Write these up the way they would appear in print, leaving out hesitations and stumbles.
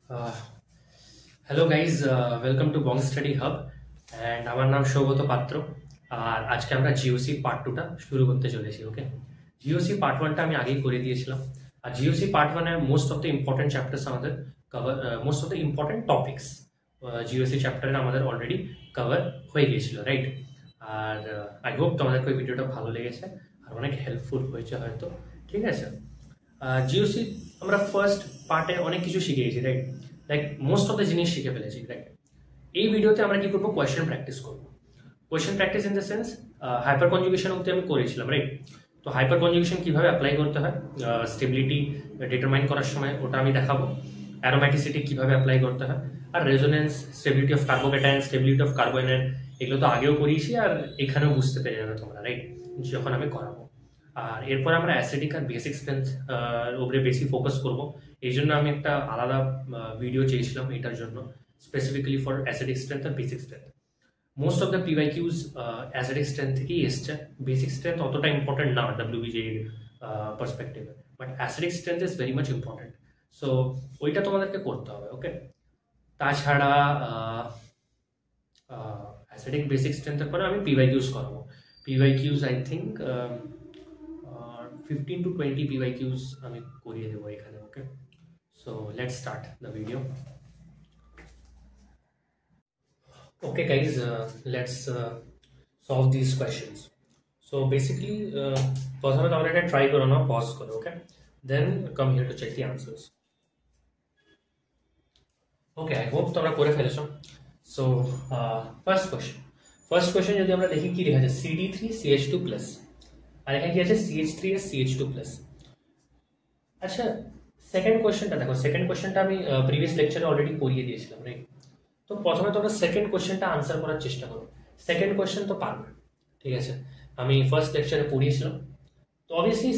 Uh, hello guys, welcome to Bong study hub and আমার নাম সৌগত পাত্র। আর আজকে আমরা জিওসি পার্ট টুটা শুরু করতে চলেছি। ওকে, জিওসি পার্ট ওয়ানটা আমি আগেই করে দিয়েছিলাম। আর জিওসি পার্ট ওয়ানে most of the important chapters আমাদের cover, most of the important topics GOC চ্যাপ্টারে আমাদের অলরেডি কভার হয়ে গিয়েছিল, রাইট? আর আই হোপ তোমাদেরকে ওই ভিডিওটা ভালো লেগেছে আর অনেক হেল্পফুল হয়েছে হয়তো। ঠিক আছে, জিওসি আমরা ফার্স্ট পার্টে অনেক কিছু শিখে গেছি, right? Like most of the জিনিস শিখে ফেলেছি, রাইট? এই ভিডিওতে আমরা কি করবো, কোয়েশ্চেন প্র্যাকটিস করবো। Question practice in the sense hyper conjugation অব্দি আমি করেছিলাম, রাইট? তো হাইপার কনজুগেশন কিভাবে অ্যাপ্লাই করতে হয়, স্টেবিলিটি ডিটারমাইন করার সময় ওটা আমি দেখাবো। অ্যারোম্যাটিসিটি কিভাবে অ্যাপ্লাই করতে হয়, আর resonance, stability of carbocation, stability of carbonate, এগুলো তো আগেও করিয়েছি আর এখানেও বুঝতে পেরে যাবে তোমরা, রাইট? যখন আমি করাবো। আর এরপর আমরা অ্যাসিডিক আর বেসিক স্ট্রেংথ উপরে বেশি ফোকাস করব। এই জন্য আমি একটা আলাদা ভিডিও চেয়েছিলাম এটার জন্য, স্পেসিফিক্যালি ফর অ্যাসিডিক স্ট্রেংথ আর basic strength. Most of the PYQs acidic strength থেকেই এসছে। বেসিক স্ট্রেংথ অতটা ইম্পর্টেন্ট না ডাব্লিউবিজে পার্সপেক্টিভে, but acidic strength is very much important. So ওইটা তোমাদেরকে করতে হবে, ওকে? তাছাড়া অ্যাসিডিক বেসিক স্ট্রেংথের পরে আমি পিওয়াইকিউজ করাবো। PYQs I think 15 to 20 PYQs আমি করিয়ে দেবো এখানে, okay? So let's start the video. Okay guys, let's solve these questions. So basically প্রথমে তোমরা এটা ট্রাই করো না, পজ করো, okay? Then come here to check the answers. Okay, I hope তোমরা করে ফেলেছো। সো ফার্স্ট কোয়েশ্চেন যদি আমরা দেখি কি লেখা আছে, CD3CH2+, আর এখানে কি আছে, CH3SCH2+। আচ্ছা, সেকেন্ড কোয়েশ্চেনটা দেখো। সেকেন্ড কোয়েশ্চেনটা আমি প্রিভিয়াস লেকচারে অলরেডি করিয়ে দিয়েছিলাম, রাইট? তো প্রথমে তোমরা সেকেন্ড কোয়েশ্চেনটা আনসার করার চেষ্টা করো। সেকেন্ড কোয়েশ্চেন তো পারবে, ঠিক আছে? আমি ফার্স্ট লেকচারে পড়িয়েছিলাম। তো অবভিয়াসলি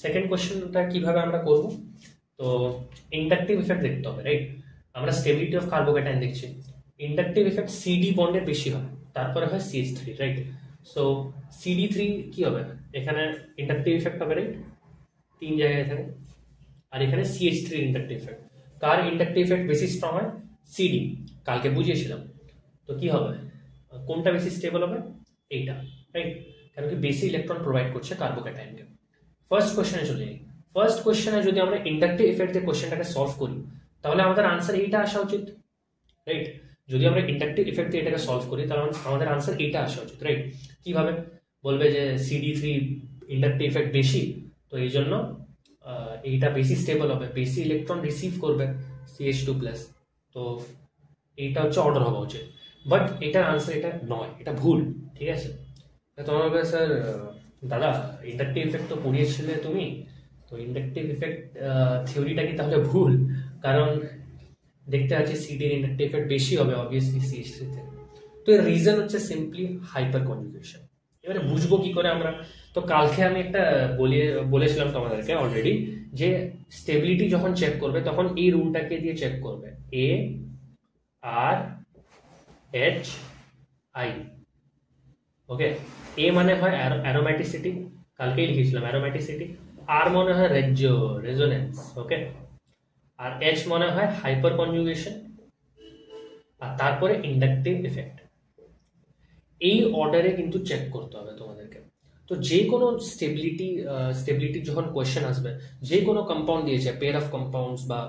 সেকেন্ড কোয়েশ্চেনটা কিভাবে আমরা করব, তো ইন্ডাকটিভ ইফেক্ট দেখতে হবে, রাইট? আমরা স্টেবিলিটি অফ কার্বোক্যাটায়ন দেখছি। ইন্ডাকটিভ ইফেক্ট সিডি বন্ডের বেশি হয়, তারপরে হয় CH3, রাইট? সো CD3 কি হবে, এখানে ইন্ডাকটিভ ইফেক্ট হবে, রাইট? 3 জায়গায় থাকে। আর এখানে CH3 ইন্ডাকটিভ ইফেক্ট। কার ইন্ডাকটিভ ইফেক্ট বেশি স্ট্রং হয়? CD, কালকে বুঝিয়েছিলাম। তো কি হবে, কোনটা বেশি স্টেবল হবে? এইটা, রাইট? কারণ কি বেশি ইলেকট্রন প্রোভাইড করছে কার্বোক্যাটায়নকে। ফার্স্ট কোশ্চেনে চলে যাই। ফার্স্ট কোশ্চেনে যদি আমরা ইন্ডাকটিভ ইফেক্ট দিয়ে কোশ্চেনটাকে সলভ করি, তাহলে আমাদের আনসার এইটা আসা উচিত, রাইট? যদি আমরা ইন্ডাকটিভ ইফেক্ট দিয়ে এটাকে সলভ করি, তাহলে আমাদের আনসার এইটা আসা উচিত, রাইট? কিভাবে বলবে যে CD3 ইন্ডাকটিভ ইফেক্ট বেশি, তো এই জন্য এইটা বেশি স্টেবল হবে, বেশি ইলেকট্রন রিসিভ করবে CH2+। তো এইটা হচ্ছে অর্ডার হওয়া উচিত, বাট এটার আনসার এটা নয়, এটা ভুল, ঠিক আছে? তোমার বলবে স্যার দাদা ইন্ডাকটিভ ইফেক্ট তো পড়িয়েছিলে তুমি, তো ইন্ডাকটিভ ইফেক্ট থিওরিটা কি তাহলে ভুল? কারণ দেখতে পাচ্ছি সিডির ইন্ডাকটিভ ইফেক্ট বেশি হবে অবভিয়াসলি CH3 থেকে। তো এর রিজন হচ্ছে সিম্পলি হাইপার কনজুগেশন। এবারে বুঝবো কি করে আমরা? তো কালকে আমি একটা বলেছিলাম তোমাদেরকে অলরেডি, যে স্টেবিলিটি যখন চেক করবে তখন এই রুলটাকে দিয়ে চেক করবে, ARHI, ওকে? এ মানে হয় অ্যারোম্যাটিসিটি, কালকেই লিখেছিলাম অ্যারোম্যাটিসিটি। আর মনে হয় রেজোনেন্স, ওকে? আর H মনে হয় হাইপার কনজুগেশন, আর তারপরে ইন্ডাকটিভ ইফেক্ট। এই অর্ডারে কিন্তু চেক করতে হবে তোমাদেরকে। তো যে কোনো স্টেবিলিটি যখন কোয়েশ্চেন আসবে, যে কোনো কম্পাউন্ড দিয়েছে, পেয়ার অফ কম্পাউন্ডস বা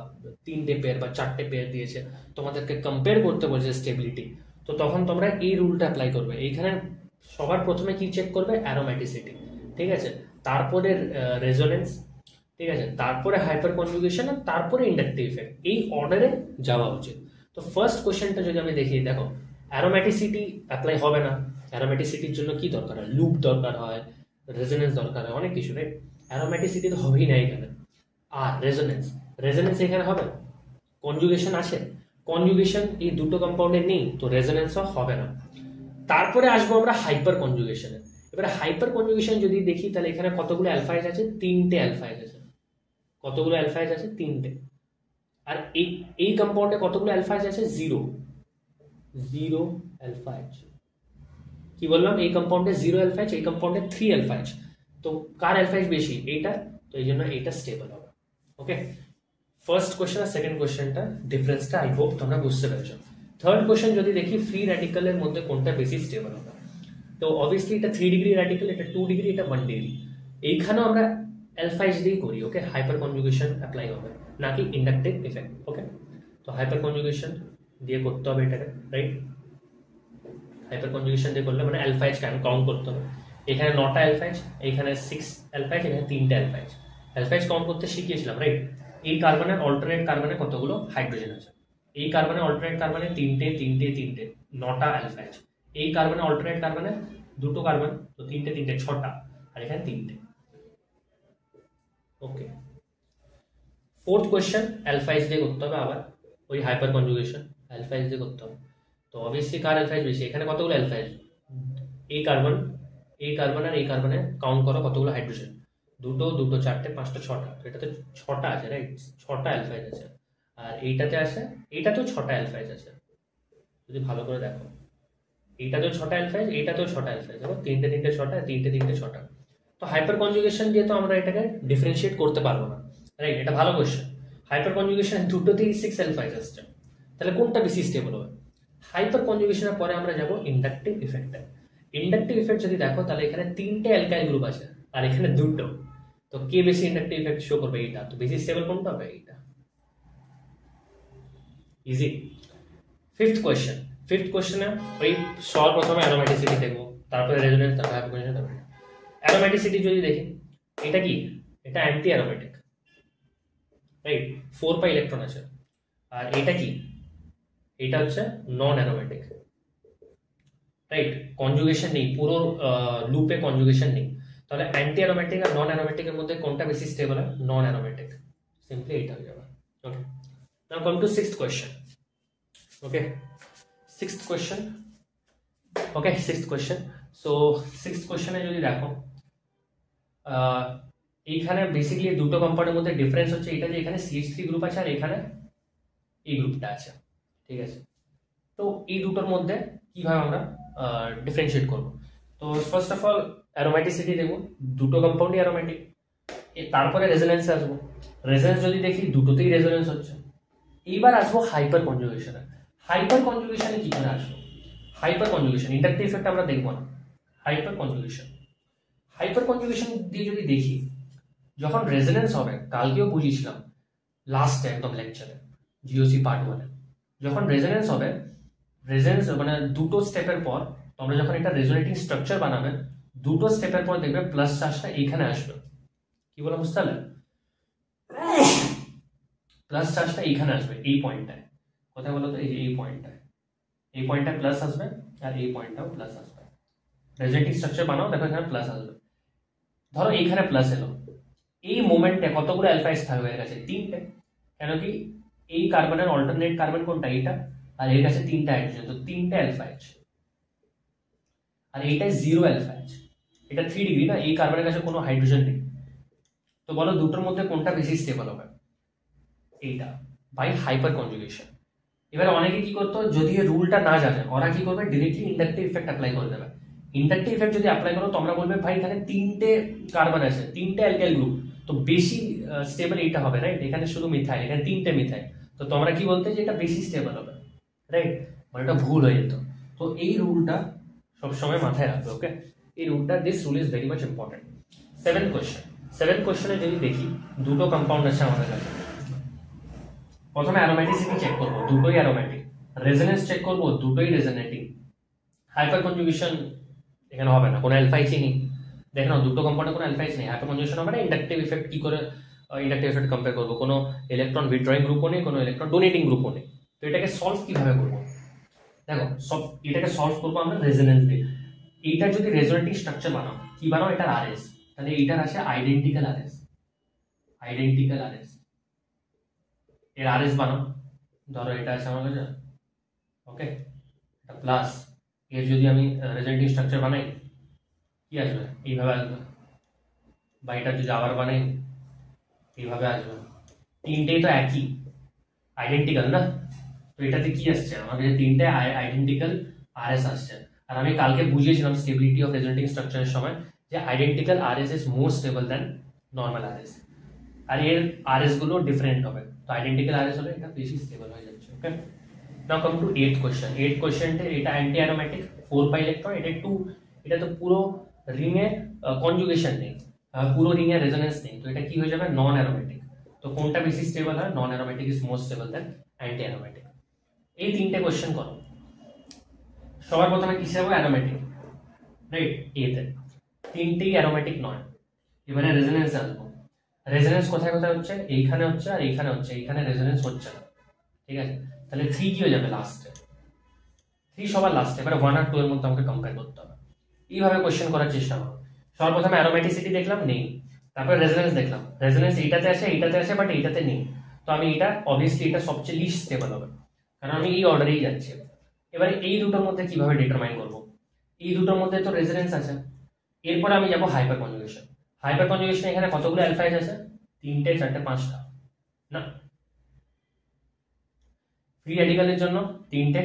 3টে পেয়ার বা 4টে পেয়ার দিয়েছে, তোমাদেরকে কম্পেয়ার করতে বলছে স্টেবিলিটি, তো তখন তোমরা এই রুলটা অ্যাপ্লাই করবে। এইখানে সবার প্রথমে কি চেক করবে? অ্যারোম্যাটিসিটি, ঠিক আছে? তারপরে রেজোনেন্স, ঠিক আছে? তারপরে হাইপার কনজুগেশন, আর তারপরে ইন্ডাকটিভ ইফেক্ট। এই অর্ডারে যাওয়া উচিত। তো ফার্স্ট কোয়েশ্চেনটা যদি আমি দেখি, দেখো অ্যারোম্যাটিসিটি অ্যাপ্লাই হবে না। অ্যারোম্যাটিসিটির জন্য কি দরকার হয়? লুপ দরকার হয়, রেজোনেন্স দরকার হয়, অনেক কিছু, রাইট? অ্যারোম্যাটিসিটি তো হবেই না এখানে। আর রেজোনেন্স এখানে হবে। কনজুগেশন আছে, কনজুগেশন এই দুটো কম্পাউন্ডে নেই, তো রেজোনেন্সও হবে না। তারপরে আসবো আমরা হাইপার কনজুগেশনে। এবারে হাইপার কনজুগেশন যদি দেখি, তাহলে এখানে কতগুলো অ্যালফাইজ আছে? 3টে অ্যালফাইজ আছে। কতগুলো অ্যালফাইজ আছে? 3টে। আর এই কম্পাউন্ডে কতগুলো অ্যালফাইজ আছে? 0 অ্যালফাইজ। কি বললাম? এই কম্পাউন্ডে 0 অ্যালফাইজ, এই কম্পাউন্ডে 3 অ্যালফাইজ। তো কার অ্যালফাইজ বেশি? এইটা, তো এই জন্য এইটা স্টেবল হবে, ওকে? ফার্স্ট কোশ্চেন আর সেকেন্ড কোশ্চেনটা ডিফারেন্সটা আই হোপ তোমরা বুঝতে পেরেছো। থার্ড কোশ্চেন যদি দেখি ফ্রি র্যাডিক্যালের মধ্যে কোনটা বেশি স্টেবল হবে, তো অবভিয়াসলি এটা 3 ডিগ্রি র্যাডিক্যাল, এটা 2 ডিগ্রি, এটা 1 ডিগ্রি। এইখানেও আমরা অ্যালফাইজ দিয়ে করি, ওকে, হাইপার কনজুগেশন অ্যাপ্লাই হবে নাকি ইন্ডাকটিভ ইফেক্ট, ওকে। তো হাইপার কনজুগেশন দিয়ে করতে হবে এটাকে, রাইট। হাইপার কনজুগেশন দিয়ে করলে মানে অ্যালফাইজ কাউন্ট করতে হবে। এখানে 9টা অ্যালফাইজ, এখানে 6 অ্যালফাইজ, এখানে 3টা অ্যালফাইজ। অ্যালফাইজ কাউন্ট করতে শিখিয়েছিলাম, রাইট। এই কার্বনের অল্টারনেট কার্বনে কতগুলো হাইড্রোজেন আছে, এই কার্বনে অল্টারনেট কার্বনে 3টে 9টা অ্যালফাইজ। এই কার্বনে অল্টারনেট কার্বনে 2টো কার্বন, তো 3টে 6টা, আর এখানে 3টে, ওকে। ফোর্থ কোয়েশ্চেন অ্যালফাইজ দিয়ে করতে হবে, আবার ওই হাইপার কনজুগেশন অ্যালফাইজ দিয়ে করতে হবে। তো অবভিয়াসলি কার অ্যালফাইজ বেশি, এখানে কতগুলো অ্যালফাইজ, এই কার্বন আর এই কার্বনে কাউন্ট করো কতগুলো হাইড্রোজেন, 2টো 4টে 5টা 6টা, তো এটাতে 6টা আছে, রাইট, 6টা অ্যালফাইজ আছে। আর এইটাতে আছে, এইটাতেও 6টা অ্যালফাইজ আছে, যদি ভালো করে দেখো, এইটাতেও 6টা অ্যালফাইজ, এইটাতেও 6টা অ্যালফাইজ, দেখো 3টে 6টা, 3টে 6টা। তো হাইপার কনজুগেশন দিয়ে তো আমরা এটাকে ডিফারেন্সিয়েট করতে পারবো না, রাইট। এটা ভালো কোয়েশ্চেন। হাইপার কনজুগেশন দুটোতেই 6 অ্যালফাইজ আসছে, তাহলে কোনটা বেশি স্টেবল হবে? হাইপার কনজুগেশনের পরে আমরা যাব ইন্ডাকটিভ ইফেক্টে। ইন্ডাকটিভ ইফেক্ট যদি দেখো তাহলে এখানে 3টে অ্যালকাইল গ্রুপ আছে আর এখানে 2টো, তো কে বেশি ইন্ডাকটিভ ইফেক্ট শো করবে? এইটা। তো বেশি স্টেবল কোনটা হবে? এইটা। ইজি। ফিফথ কোয়েশ্চেনে ওই প্রথমে অ্যারোমেটিসিটি দেখবো, তারপরে রেজোনেন্স, তারপরে হাইপার কনজুগেশন, তারপরে অ্যারোমেটিসিটি যদি দেখি, এটা কি? এটা anti aromatic, right, 4 pi electron আছে। আর এটা কি? এটা হচ্ছে নন অ্যারোমেটিক, রাইট, কনজুগেশন নেই, পুরো লুপে কনজুগেশন নেই। তাহলে অ্যান্টি অ্যারোমেটিক আর নন অ্যারোমেটিকের মধ্যে কোনটা বেশি স্টেবল হয়? নন অ্যারোমেটিক, সিম্পলি এইটা হয়ে যাবে, okay. Now come to sixth question, okay. Sixth question. So sixth কোয়েশ্চেনে যদি দেখো, এইখানে বেসিক্যালি দুটো কম্পাউন্ডের মধ্যে ডিফারেন্স হচ্ছে এটা যে এখানে CH3 গ্রুপ আছে আর এখানে এই গ্রুপটা আছে, ঠিক আছে। তো এই দুটোর মধ্যে কিভাবে আমরা ডিফারেন্সিয়েট করব? তো ফার্স্ট অফ অল অ্যারোমেটিসিটি দেখবো, দুটো কম্পাউন্ডই অ্যারোমেটিক। তারপরে রেজোনেন্সে আসবো, রেজোনেন্স যদি দেখি দুটোতেই রেজোনেন্স হচ্ছে। এইবার আসবো হাইপার কনজুগেশনে। হাইপার কনজুগেশনে কি করে আসবো? হাইপার কনজুগেশন, ইন্ডাকটিভ ইফেক্ট আমরা দেখবো না, হাইপার কনজুগেশন দিয়ে যদি দেখি, যখন রেজোনেন্স হবে, কালকেও বুঝিয়েছিলাম লাস্টে একদম লেকচারে জিওসি পার্ট 1-এ, যখন রেজোনেন্স হবে, রেজোনেন্স মানে দুটো স্টেপের পর তোমরা যখন এটা রেজোনেটিং স্ট্রাকচার বানাবে, দুটো স্টেপের পর দেখবে প্লাস চার্জটা এইখানে আসবে। কি বলে বুঝতে পারলে? প্লাস চার্জটা এইখানে আসবে, এই পয়েন্টটায়। কোথায় বলো তো? এই পয়েন্টটায়, এই পয়েন্টটায় প্লাস আসবে আর এই পয়েন্টটাও প্লাস আসবে। রেজোনেটিং স্ট্রাকচার বানাও, দেখো এখানে প্লাস আসবে। ধরো এইখানে প্লাস এলো, এই মোমেন্টে কতগুলো অ্যালফাইজ থাকবে? এর কাছে 3টে, কেন কি এই কার্বনের অল্টারনেট কার্বন কোনটা? এইটা। আর এর কাছে 3টা হাইড্রোজেন, তো 3টে অ্যালফাইজ। আর এইটাই 0 অ্যালফাইজ, এটা 3 ডিগ্রি না, এই কার্বনের কাছে কোনো হাইড্রোজেন নেই। তো বলো দুটোর মধ্যে কোনটা বেশি স্টেবল হবে? এইটা, বাই হাইপার কনজুগেশন। এবার অনেকে কি করতো, যদি এই রুলটা না জানে, ওরা কি করবে, ডিরেক্টলি ইন্ডাকটিভ ইফেক্ট অ্যাপ্লাই করে দেবে। ইন্ডাকটিভ ইফেক্ট যদি অ্যাপ্লাই করো, তোমরা বলবে ভাই এখানে 3টে কার্বন আছে, 3টে অ্যালকাইল গ্রুপ, তো বেশি স্টেবল এইটা হবে, রাইট। এখানে শুধু মিথাইল, এখানে 3টে মিথাইল, তো তোমরা কি বলতে যে এটা বেশি স্টেবল হবে, রাইট, মানে এটা ভুল হয়ে যেত। তো এই রুলটা সবসময় মাথায় রাখবে, ওকে। এই রুলটা, this rule is very much important. Seventh কোয়েশ্চেনে যদি দেখি, দুটো কম্পাউন্ড আছে আমাদের কাছে। প্রথমে অ্যারোমেটিসিটি চেক করবো, দুটোই অ্যারোমেটিক। রেজোনেন্স চেক করবো, দুটোই রেজোনেটিং। হাইপার কনজুগেশন এখানে হবে না, কোনো অ্যালফাইজই নেই। দেখো না, দুটো কম্পাউন্ডে কোনো অ্যালফাইজ নেই, হাইপার কনজুগেশন হবে না। ইন্ডাকটিভ ইফেক্ট কি করে ইন্ডাকটিভ ইফেক্ট কম্পেয়ার করবো? কোনো ইলেকট্রন উইথড্রয়িং গ্রুপও নেই, কোনো ইলেকট্রন ডোনেটিং গ্রুপও নেই। তো এটাকে সলভ কিভাবে করবো? দেখো, এটাকে সলভ করবো আমরা রেজোনেন্স দিয়ে। এইটা যদি রেজোনেটিং স্ট্রাকচার বানাও, কি বানাও? এটার আরএস, তাহলে এইটার আসে আইডেন্টিক্যাল আরএস। এর আরএস বানাও, ধরো এটা আছে আমার কাছে, ওকে, এটা প্লাস। এর যদি আমি রেজোনেটিং স্ট্রাকচার বানাই, কি আসবে? এইভাবে আসবে। বা এটা যদি আবার বানাই, এইভাবে আসবে। তিনটেই তো একই, আইডেন্টিক্যাল না? তো এটাতে কি আসছে? আমাদের 3টে আইডেন্টিক্যাল আরএস আসছে। আর আমি কালকে বুঝিয়েছিলাম স্টেবিলিটি অফ রেজোনেটিং স্ট্রাকচারের সময় যে identical RS is more stable than normal RS. আর এর আরএস গুলো ডিফারেন্ট হবে, তো আইডেন্টিক্যাল আরএস হলে এটা বেশি স্টেবল হয়ে যাচ্ছে। ওকে, now come two 8th question. 8th কোশ্চেনটা এটা অ্যান্টি অ্যারোমেটিক 4 পাই ইলেকট্রন, এটা তো পুরো রিংয়ে কনজুগেশন নেই, পুরো রিংয়ে রেজোনেন্স নেই, তো এটা কি হয়ে যাবে নন অ্যারোমেটিক। তো কোনটা বেশি স্টেবল হয়? Non aromatic is more stable than anti aromatic. এই তিনটে কোশ্চেন করো। সবার প্রথমে কিসে হবে? Aromatic, right? এতে তিনটেই অ্যারোমেটিক নয়। এবারে রেজোনেন্স আসবো। রেজোনেন্স কোথায় কোথায় হচ্ছে? এইখানে হচ্ছে আর এইখানে হচ্ছে, এইখানে রেজোনেন্স হচ্ছে না, ঠিক আছে? তাহলে 3 কি হয়ে যাবে লাস্টে? 3 সবার লাস্টে। এবারে 1 আর 2 এর মধ্যে আমাকে কম্পেয়ার করতে হবে। এইভাবে কোশ্চেন করার চেষ্টা করো। সর্বপ্রথমে অ্যারোমেটিসিটি দেখলাম, নেই। তারপর রেজোনেন্স দেখলাম, রেজোনেন্স এইটাতে আছে বাট এইটাতে নেই। তো আমি এটা অবভিয়াসলি এটা সবচেয়ে লিস্ট স্টেবল হবে, কারণ আমি এই অর্ডারেই যাচ্ছি। এবারে এই দুটোর মধ্যে কিভাবে ডিটারমাইন করব? এই দুটোর মধ্যে তো রেজোনেন্স আছে। এরপর আমি যাব হাইপার কনজুগেশন। হাইপার কনজুগেশন এখানে কতগুলো অ্যালফা এজ আছে? 3টে 4টে 5টা না। ফ্রি রেডিক্যালের জন্য 3টে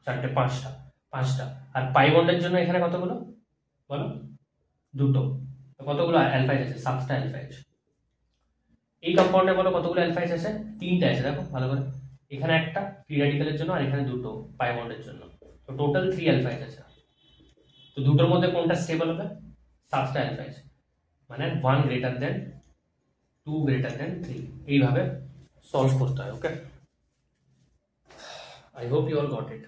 4টে 5টা। আর পাই বন্ডের জন্য এখানে কতগুলো বলো? 2টো। তো কতগুলো অ্যালফা এজ আছে? 7টা অ্যালফা এজ। এই কম্পাউন্ডে বলো কতগুলো অ্যালফা এজ আছে? 3টে আছে, দেখো ভালো করে। এখানে একটা ফ্রি রেডিক্যালের জন্য আর এখানে 2টো পাই বন্ডের জন্য, তো টোটাল 3 অ্যালফা এজ আছে। তো দুটোর মধ্যে কোনটা স্টেবল হবে? 7টা অ্যালফা এজ, মানে 1 গ্রেটার দেন 2 গ্রেটার দেন 3। এইভাবে সলভ করতে হয়। ওকে, I hope you all got it.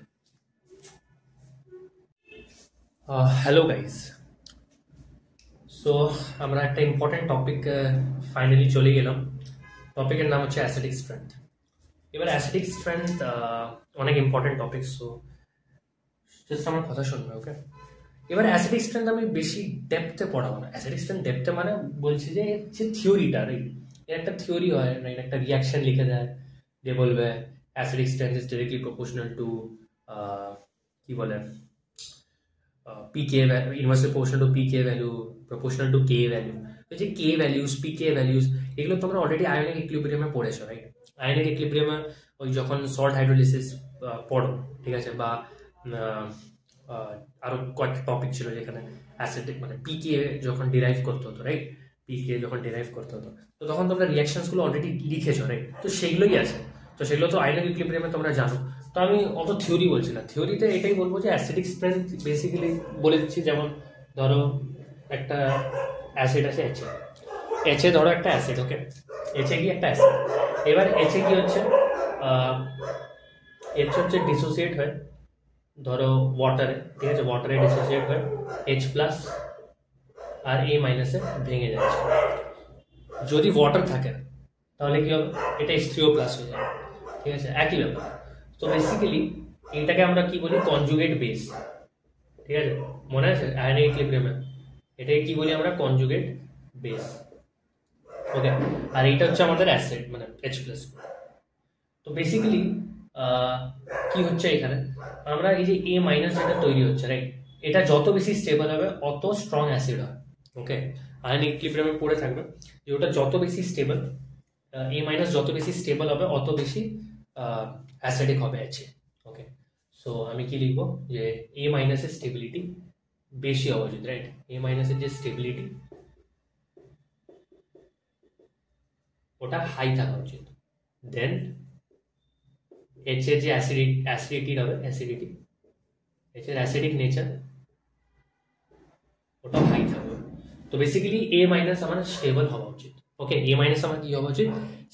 Hello guys. So আমরা একটা ইম্পর্টেন্ট টপিক ফাইনালি চলে গেলাম। টপিকের নাম হচ্ছে অ্যাসিডিক স্ট্রেংথ। এবার অ্যাসিডিক স্ট্রেংথ অনেক ইম্পর্টেন্ট টপিক, সো জাস্ট আমার কথা শুনবে। ওকে, এবার অ্যাসিডিক স্ট্রেংথ আমি বেশি ডেপথে পড়াবো না। অ্যাসিডিক স্ট্রেংথ ডেপথে মানে বলছি যে থিওরিটা, রাইট? এর একটা থিওরি হয়, রাইট? একটা রিয়াকশন লিখে দেয়, যে বলবে acidic strength is directly proportional to কি বলে pK, inversely proportional to pK value, proportional to K value. তো যে কে ভ্যালুস, পিকে ভ্যালুস, এগুলো তোমরা অলরেডি আয়নিক ইকুইলিব্রিয়ামে পড়েছো, রাইট? আয়নিক ইকুইলিব্রিয়ামে ওই যখন সল্ট হাইড্রোলিসিস পড়ো, ঠিক আছে, বা আরো কয়েকটা টপিক ছিল যেখানে অ্যাসিডিক মানে পিকে যখন ডিরাইভ করতে হতো, রাইট? পিকে যখন ডিরাইভ করতে হতো, তো তখন তোমরা রিয়াকশনসগুলো অলরেডি লিখেছো, রাইট? তো সেগুলোই আছে, তো সেগুলো তো আয়নিক ইকুইলিব্রিয়ামে তোমরা জানো। তো আমি অত থিওরি বলছি না। থিওরিতে এটাই বলবো যে অ্যাসিডিক স্ট্রেংথ বেসিক্যালি বলে দিচ্ছি, যেমন ধরো একটা অ্যাসিড আছে এইচে, ধরো একটা অ্যাসিড, ওকে? এইচে কি একটা অ্যাসিড। এবার এইচে কি হচ্ছে? এইচ হচ্ছে ডিসোসিয়েট হয় ধরো ওয়াটারে, ঠিক আছে? ওয়াটারে ডিসোসিয়েট হয় H প্লাস আর A মাইনাসে ভেঙে যাচ্ছে। যদি ওয়াটার থাকে তাহলে কি হবে? এটা H3O প্লাস হয়ে যাবে, ঠিক আছে? একই ব্যাপার। তো বেসিক্যালি এটাকে আমরা কি বলি? কনজুগেট বেস, ঠিক আছে? মনে আছে আয়নিক ইকুইলিব্রিয়ামে এটাকে কি বলি আমরা? Conjugate base. ওকে, আর এইটা হচ্ছে আমাদের অ্যাসিড মানে H প্লাস। তো বেসিক্যালি কি হচ্ছে এখানে? আমরা এই যে A মাইনাস যেটা তৈরি হচ্ছে, রাইট? এটা যত বেশি স্টেবল হবে অত স্ট্রং অ্যাসিড হয়। ওকে, আয়নিক ইকুইলিব্রিয়ামে পড়ে থাকবে যে ওটা যত বেশি স্টেবল, A মাইনাস যত বেশি স্টেবল হবে অত বেশি অ্যাসিডিক হবে আছে। ওকে, সো আমি কি লিখবো? যে A মাইনাসের স্টেবিলিটি বেশি হওয়া উচিত, রাইট? A মাইনাসের যে স্টেবিলিটি ওটা হাই থাকা উচিত। দেন H এর যে অ্যাসিডিটি হবে, H এর অ্যাসিডিক নেচার ওটা হাই থাকবে। তো বেসিক্যালি A মাইনাস আমার স্টেবল হওয়া উচিত। ওকে, A মাইনাস আমার কি হওয়া উচিত?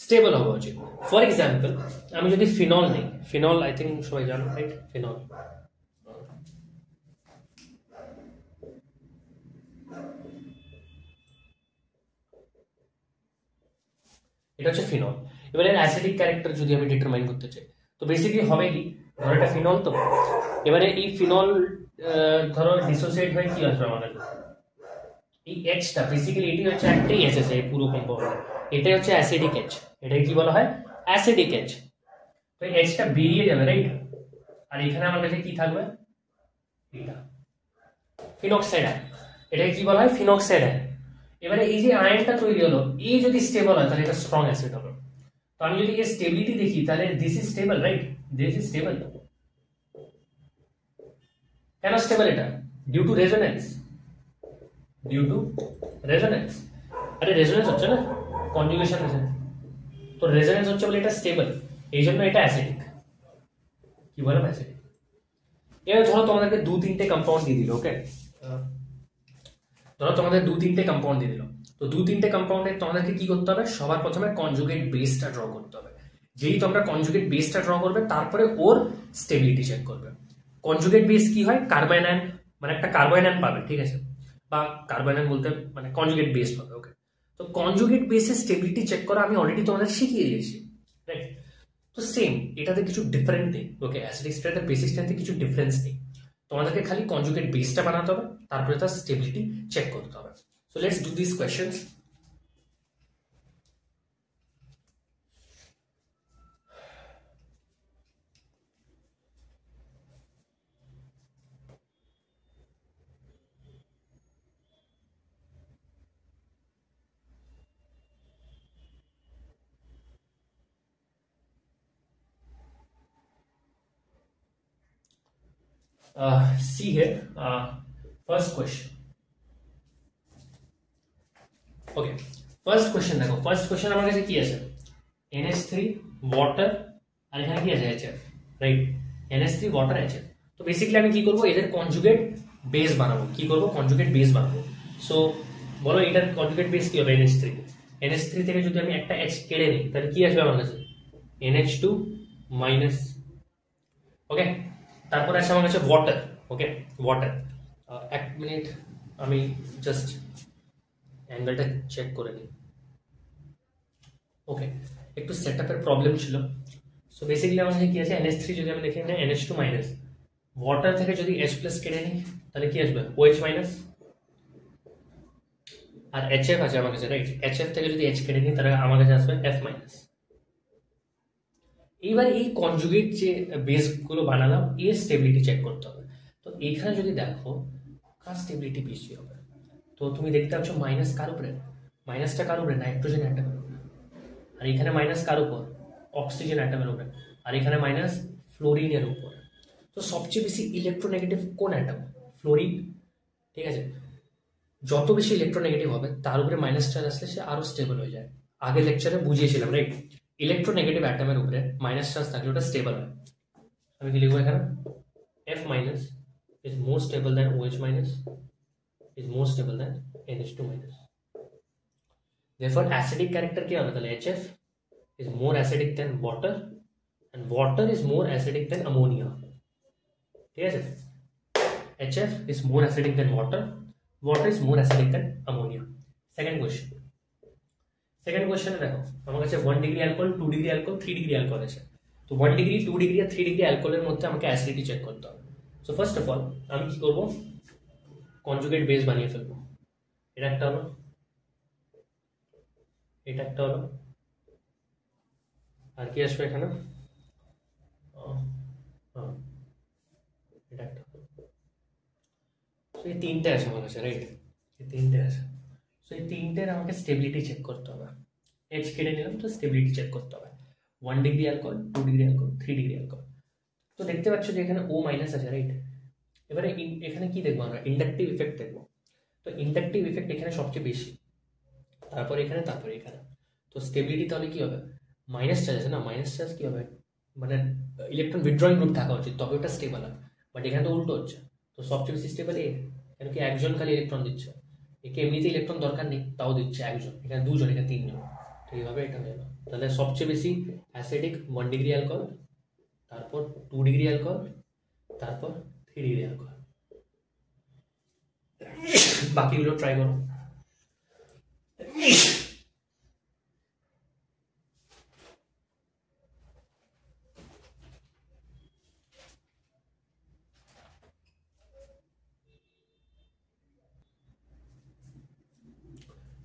স্টেবল হওয়া উচিত। ফর এক্সাম্পল আমি যদি ফিনল নেই, ফিনল আই থিঙ্ক সবাই জানো, রাইট? ফিনল, এটা হচ্ছে ফিনল। এবার এর অ্যাসিডিক ক্যারেক্টার যদি আমি ডিটারমাইন করতে চাই, তো বেসিক্যালি হবে কি? ধরো এটা ফিনল, তো এবারে এই ফিনল ধরো ডিসোসিয়েট হয়ে কি আসবে আমাদের? এই Hটা বেসিক্যালি এটি হচ্ছে একটাই H আছে এই পুরো কম্পাউন্ড, এটাই হচ্ছে অ্যাসিডিক H। এটাকে কি বলা হয়? Acidic H। তো এই Hটা বেরিয়ে যাবে, রাইট? আর এখানে আমার কাছে কি থাকবে? এটা ফিনক্সাইড আয়ন। এটাকে কি বলা হয়? ফিনক্সাইড আয়ন। এবারে এই যে আয়নটা তৈরি হলো, এই যদি স্টেবল হয় তাহলে এটা স্ট্রং অ্যাসিড হবে। তো আমি যদি এর স্টেবিলিটি দেখি তাহলে this is stable, right? This is stable. কেন স্টেবল এটা? Due to resonance. Due to resonance. আরে রেজোনেন্স হচ্ছে না, কনজুগেশন আছে। তো রেজোনেন্স হচ্ছে বলে এটা স্টেবল, এই জন্য এটা অ্যাসিডিক। কি বললাম? অ্যাসিডিক। এবার ধরো তোমাদেরকে 2-3টে কম্পাউন্ড দিয়ে দিল, ওকে, ধরো তোমাদের 2-3টে কম্পাউন্ড দিয়ে দিল, তো 2-3টে কম্পাউন্ডে তোমাদেরকে কি করতে হবে? সবার প্রথমে কনজুগেট বেসটা ড্র করতে হবে। যেই তোমরা কনজুগেট বেসটা ড্র করবে তারপরে ওর স্টেবিলিটি চেক করবে। কনজুগেট বেস কি হয়? কার্বাইনান, মানে একটা কার্বাইনান পাবে, ঠিক আছে, বা কার্বাইনান বলতে মানে কনজুগেট বেস পাবে, ওকে। তো কনজুগেট বেসের স্টেবিলিটি চেক করা আমি অলরেডি তোমাদের শিখিয়ে দিয়েছি, রাইট? তো সেম এটাতে কিছু ডিফারেন্ট নেই, ওকে, অ্যাসিডিক স্ট্রেন্থ আর বেসিক স্ট্রেন্থে কিছু ডিফারেন্স নেই। তোমাদেরকে খালি কনজুগেট বেসটা বানাতে হবে, তারপরে তার স্টেবিলিটি চেক করতে হবে। So let's do this questions. See here, first question. Okay, first question দেখো, ফার্স্ট কোশ্চেন আমার কাছে কি আছে? NH3 ওয়াটার আর এখানে কি আছে? HF, right? NH3 water HF। তো বেসিক্যালি আমি কি করব? এদের কনজুগেট বেস বানাবো। কি করব? কনজুগেট বেস বানাবো। সো বলো এটার কনজুগেট বেস কি হবে? NH3। NH3 থেকে যদি আমি একটা H কেটে নিই তাহলে কি আসবে আমার কাছে? NH2 মাইনাস, ওকে। তারপর আছে আমার কাছে ওয়াটার, ওকে, ওয়াটার। এক মিনিট, আমি জাস্ট অ্যাঙ্গেলটা চেক করে নিই। ওকে, একটু সেটআপের প্রবলেম ছিল। সো বেসিক্যালি আমার কাছে কি আছে? NH3 যদি আমি দেখি না, NH2 মাইনাস, ওয়াটার থেকে যদি H প্লাস কেটে নিই তাহলে কি আসবে? OH minus. আর HF আছে আমার কাছে, রাইট? HF থেকে যদি H কেটে নিই তাহলে আমার কাছে আসবে F মাইনাস। এইবার এই কনজুগেট যে বেসগুলো বানালাম এর স্টেবিলিটি চেক করতে হবে। তো এখানে যদি দেখো কার স্টেবিলিটি বেশি হবে, তো তুমি দেখতে পাচ্ছ মাইনাস কার উপরে? মাইনাসটা কার উপরে? নাইট্রোজেন অ্যাটমের উপরে। আর এখানে মাইনাস কার উপর? অক্সিজেন অ্যাটমের উপরে। আর এখানে মাইনাস ফ্লোরিনের উপর। তো সবচেয়ে বেশি ইলেকট্রোনেগেটিভ কোন অ্যাটম? ফ্লোরিন, ঠিক আছে। যত বেশি ইলেকট্রোনেগেটিভ হবে তার উপরে মাইনাস চার্জ আসলে সে আরো স্টেবল হয়ে যায়। আগের লেকচারে বুঝিয়েছিলাম, রাইট? ইলেকট্রোনেগেটিভ অ্যাটমের উপরে মাইনাস চার্জ থাকলে ওটা স্টেবল হয়। আমি কি লিখবো এখানে? F minus is more stable than OH minus is more stable than NH2 minus. Therefore acidic character क्या होगा? ताले HF is more acidic than water and water is more acidic than ammonia. ठीक है? HF is more acidic than water, water is more acidic than ammonia. Second question. Second question है देखो, हमारे काছে 1 degree alcohol, 2 degree alcohol, 3 degree alcohol আছে। তো 1 degree, 2 degree আর 3 degree অ্যালকোহলের মধ্যে আমাকে acidity check করতে হবে। সো ফার্স্ট অফ অল আমি কি করব? কনজুগেট বেস বানিয়ে ফেলবো। এটা একটা হলো, এটা একটা হলো, আর কি আসবে এখানে? এটা একটা হলো। সো এই তিনটে আছে আমার কাছে, রাইট? এই তিনটে আছে। সো এই তিনটের আমাকে স্টেবিলিটি চেক করতে হবে। H কেটে নিলাম, তো স্টেবিলিটি চেক করতে হবে। 1 degree alcohol, 2 degree alcohol, 3 degree alcohol. তো দেখতে পাচ্ছ যে এখানে O মাইনাস আছে, রাইট? এবারে এখানে কি দেখবো আমরা? ইন্ডাকটিভ ইফেক্ট দেখবো। তো ইন্ডাকটিভ ইফেক্ট এখানে সবচেয়ে বেশি, তারপর এখানে, তারপর এখানে। তো স্টেবিলিটি তাহলে কি হবে? মাইনাস চার্জ আছে না, মাইনাস চার্জ কি হবে? মানে ইলেকট্রন উইথড্রয়িং গ্রুপ থাকা উচিত, তবে ওটা স্টেবল হয়। বাট এখানে তো উল্টো হচ্ছে। তো সবচেয়ে বেশি স্টেবল এ, কেন কি একজন খালি ইলেকট্রন দিচ্ছে। একে এমনিতে ইলেকট্রন দরকার নেই, তাও দিচ্ছে একজন, এখানে দুজন, এখানে তিনজন। তো এইভাবে এটা হয়ে গেল। তাহলে সবচেয়ে বেশি অ্যাসিডিক 1 ডিগ্রি অ্যালকোহল, তারপর 2 ডিগ্রি অ্যালকোহল, তারপর 3 ডিগ্রি অ্যালকোহল। বাকিগুলো ট্রাই করো।